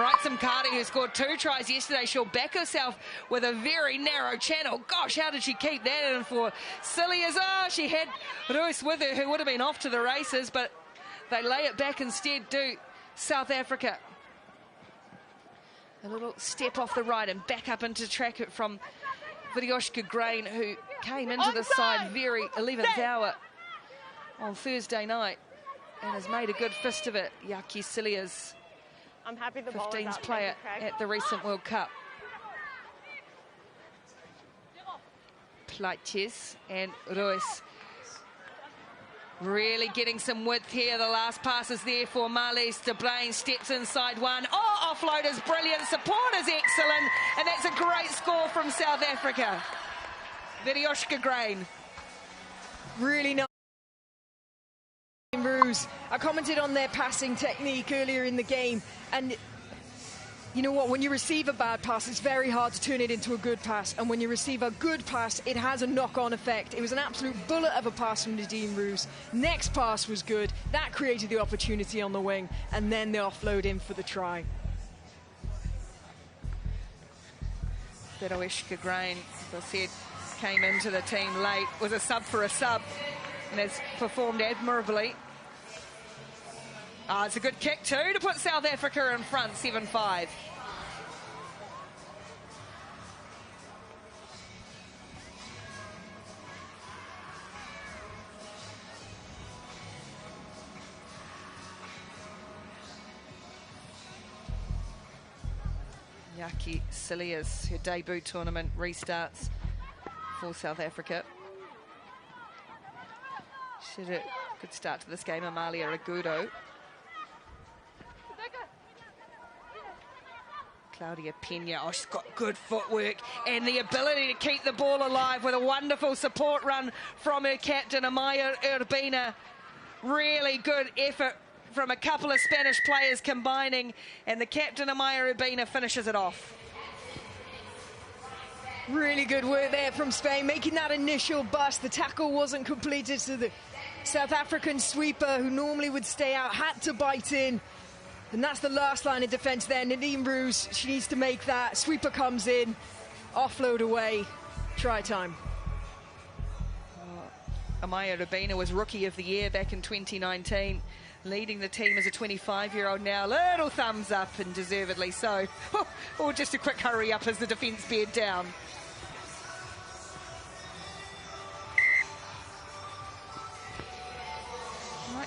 Wrightsome Carter, who scored 2 tries yesterday, she'll back herself with a very narrow channel. Gosh, how did she keep that in for Cilliers? Oh, she had Ruiz with her, who would have been off to the races, but they lay it back instead, do South Africa. A little step off the right and back up into track it from Vidyoshka Grain, who came into the side very 11th hour on Thursday night and has made a good fist of it. Yaki Cilliers, I'm happy the ball 15's player at the recent World Cup. Plaatjes and Ruiz really getting some width here. The last pass is there for Marlies de Bruin, steps inside one. Oh, offload is brilliant, support is excellent, and that's a great score from South Africa. Vidyoshka Grain. Really nice. I commented on their passing technique earlier in the game, and you know what, when you receive a bad pass, it's very hard to turn it into a good pass, and when you receive a good pass, it has a knock-on effect. It was an absolute bullet of a pass from Nadine Roos. Next pass was good. That created the opportunity on the wing, and then the offload in for the try. Vidyoshka Grain, as I said, came into the team late, was a sub for a sub, and has performed admirably. It's a good kick too to put South Africa in front, 7-5. Yaki Cilliers, her debut tournament restarts for South Africa. She had a good start to this game, Amalia Agudo. Claudia Pena, oh, she's got good footwork and the ability to keep the ball alive with a wonderful support run from her captain, Amaya Urbina. Really good effort from a couple of Spanish players combining, and the captain, Amaya Urbina, finishes it off. Really good work there from Spain, making that initial bust. The tackle wasn't completed, so the South African sweeper, who normally would stay out, had to bite in. And that's the last line of defence there. Nadine Roos, she needs to make that. Sweeper comes in, offload away, try time. Amaya Urbina was Rookie of the Year back in 2019, leading the team as a 25-year-old now. Little thumbs up, and deservedly so. Or just a quick hurry up as the defence beared down.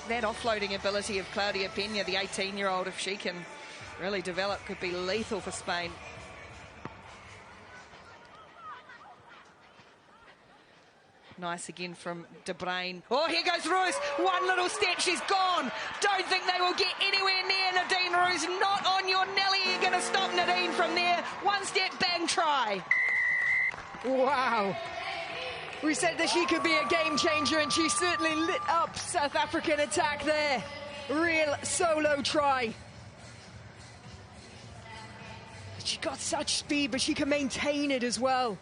That offloading ability of Claudia Pena, the 18-year-old, if she can really develop, could be lethal for Spain. Nice again from De Bruin. Oh, here goes Roos. One little step, she's gone. Don't think they will get anywhere near Nadine Roos. Not on your Nelly. You're going to stop Nadine from there. One step, bang, try. Wow. We said that she could be a game changer, and she certainly lit up South African attack there. Real solo try. She got such speed, but she can maintain it as well.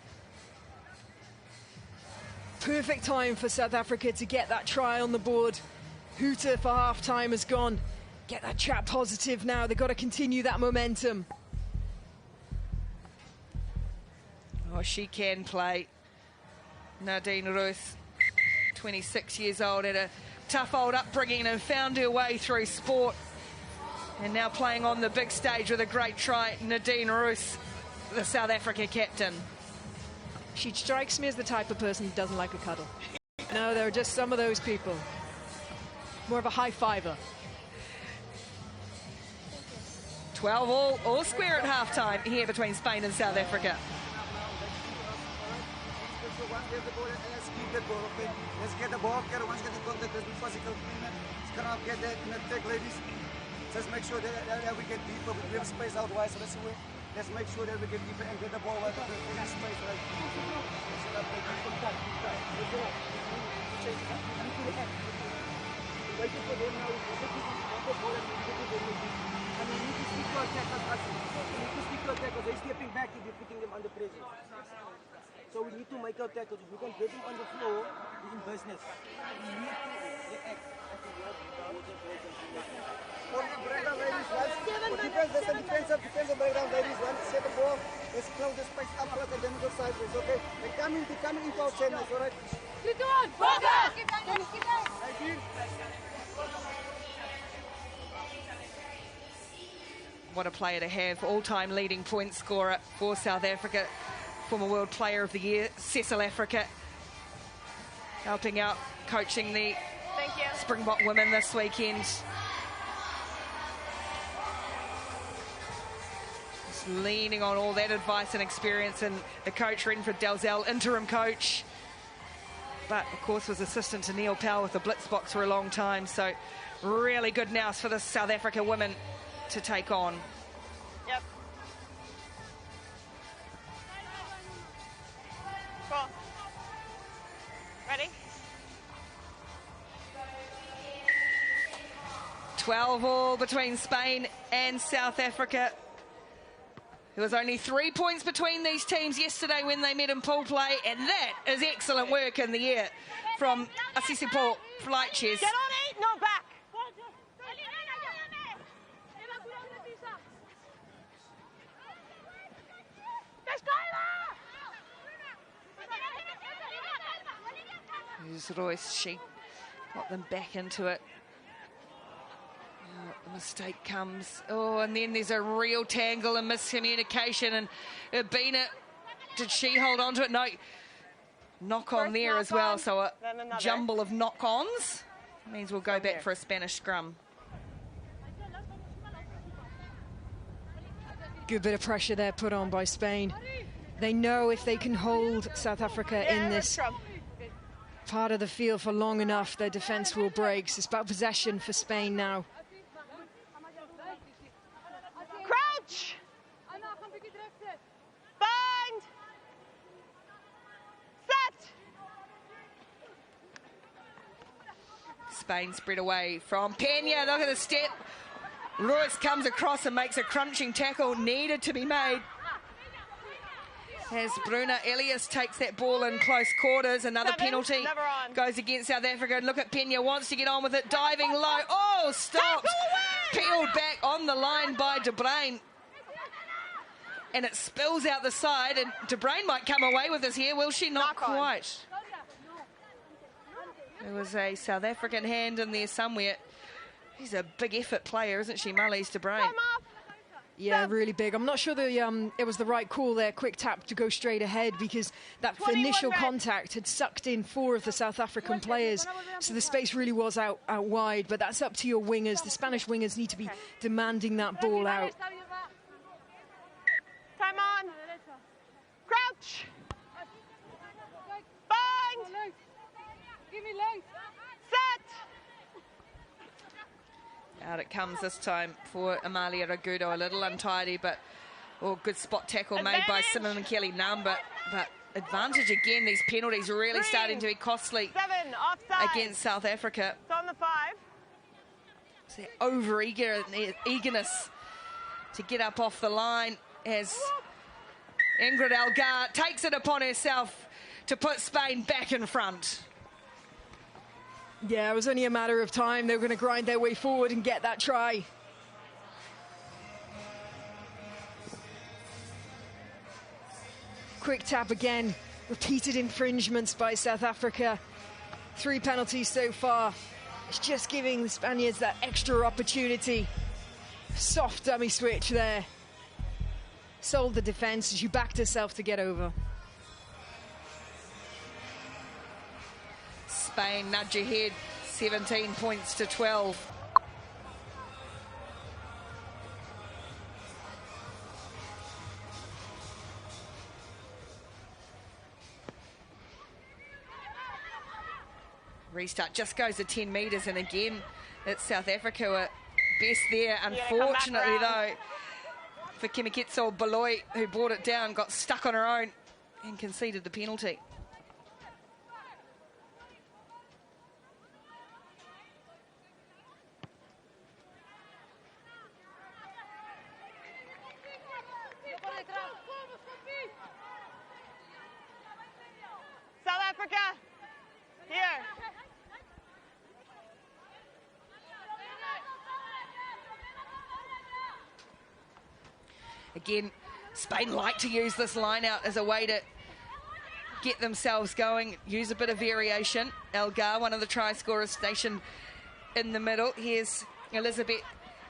Perfect time for South Africa to get that try on the board. Hooter for half-time has gone. Get that chat positive now. They've got to continue that momentum. Oh, she can play. Nadine Roos, 26 years old, had a tough old upbringing and found her way through sport. And now playing on the big stage with a great try, Nadine Roos, the South Africa captain. She strikes me as the type of person who doesn't like a cuddle. No, there are just some of those people. More of a high-fiver. 12 all square at half-time here between Spain and South Africa. Let's keep the ball, okay? Let's get the ball, carry once get the contact, let's be physical. Cannot get that in attack, ladies. Let's make sure that we get deeper, we have space otherwise, so let's make sure that we get deeper and get the ball out of the space, right? They're stepping back if you're putting them under pressure. So we need to make our tackles. If we can get them on the floor, we're in business. We need to act. For the break, ladies, what you guys listen, defensive breakdown, ladies. Once you set the ball, let's close the space up front and then go sideways, okay? They're coming into our channels, all right? Keep going! Focus! What a player to have. All-time leading point scorer for South Africa. Former World Player of the Year, Cecil Africa. Helping out, coaching the Springbok women this weekend. Just leaning on all that advice and experience, and the coach, Renfred Dalzell, interim coach. But, of course, was assistant to Neil Powell with the Blitzbox for a long time. So, really good nous for the South Africa women to take on. Yep. Cool. Ready? 12 all between Spain and South Africa. There was only 3 points between these teams yesterday when they met in pool play, and that is excellent work in the air from Asisipo Flightchairs. Get on 8, no back. Here's Royce, she got them back into it. Oh, the mistake comes. Oh, and then there's a real tangle and miscommunication. And Urbina, did she hold on to it? No. Knock on there as well. So a jumble of knock-ons. Means we'll go back for a Spanish scrum. Good bit of pressure there put on by Spain. They know if they can hold South Africa in this part of the field for long enough, their defence will break. So it's about possession for Spain now. Crouch! Bind! Set! Spain spread away from Pena. Look at the step. Royce comes across and makes a crunching tackle. Needed to be made. As Bruna Elias takes that ball in close quarters. Another penalty goes against South Africa. And look at Pena, wants to get on with it. Diving low. Oh, stopped. Peeled back on the line by De Bruyn. And it spills out the side. And De Bruyn might come away with this here. Will she? Not quite. There was a South African hand in there somewhere. He's a big effort player, isn't she, Marlies De Bruyn? Yeah, really big. I'm not sure it was the right call there, quick tap to go straight ahead, because that initial contact had sucked in 4 of the South African players. So the space really was out wide, but that's up to your wingers. The Spanish wingers need to be demanding that ball out. Time on. Crouch. Bind. Set. Out it comes this time for Amalia Ragudo. A little untidy, but good spot tackle made by Simon and Kelly Nunn. But advantage again. These penalties are really starting to be costly 7, offside. against South Africa. It's on the 5. It's their eagerness to get up off the line as Ingrid Algar takes it upon herself to put Spain back in front. Yeah, it was only a matter of time. They were going to grind their way forward and get that try. Quick tap again. Repeated infringements by South Africa. 3 penalties so far. It's just giving the Spaniards that extra opportunity. Soft dummy switch there. Sold the defence as you backed herself to get over. Spain nudge ahead, 17 points to 12. Restart just goes to 10 metres, and again, it's South Africa were best there. Unfortunately, though, for Kimiketso Baloy, who brought it down, got stuck on her own and conceded the penalty. South Africa, here. Again, Spain like to use this line out as a way to get themselves going, use a bit of variation. Elgar, one of the try scorers, stationed in the middle. Here's Elizabeth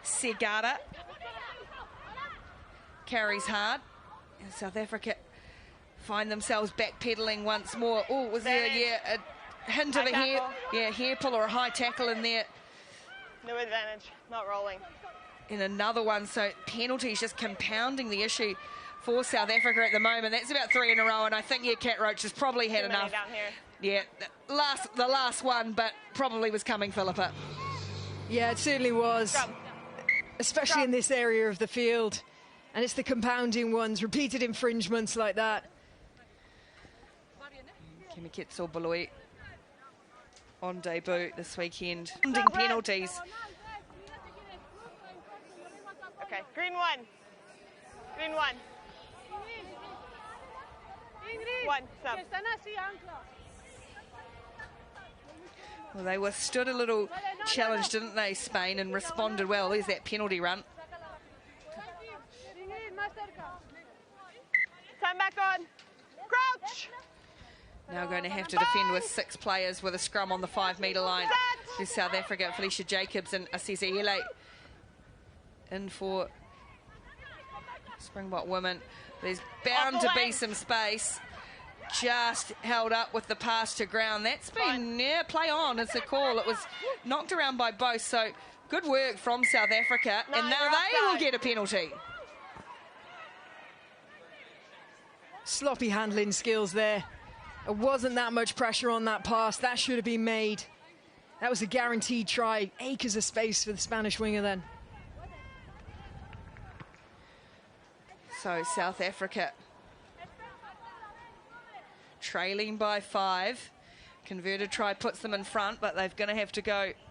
Segara. Carries hard. And South Africa find themselves backpedaling once more. Oh, was there a hint of a hair pull or a high tackle in there? No advantage, not rolling. In another one, so penalties just compounding the issue for South Africa at the moment. That's about 3 in a row, and I think, Cat Roach has probably had enough. Down here. Yeah, the last one, but probably was coming, Philippa. Yeah, it certainly was, especially in this area of the field. And it's the compounding ones, repeated infringements like that. Kimiketso Boloi on debut this weekend. Penalties. Okay, green one. Green one. One, sub. Well, they withstood a little challenge, didn't they, Spain, and responded well. There's that penalty run. Time back on. Crouch. Now going to have to defend with 6 players with a scrum on the 5-metre line. There's South Africa, Felicia Jacobs and Asise Ele in for Springbok women. There's bound to be some space. Just held up with the pass to ground. That's been, play on, it's a call. It was knocked around by both, so good work from South Africa. And now they will get a penalty. Sloppy handling skills there. It wasn't that much pressure on that pass. That should have been made. That was a guaranteed try. Acres of space for the Spanish winger then. So South Africa trailing by 5. Converted try puts them in front, but they're going to have to go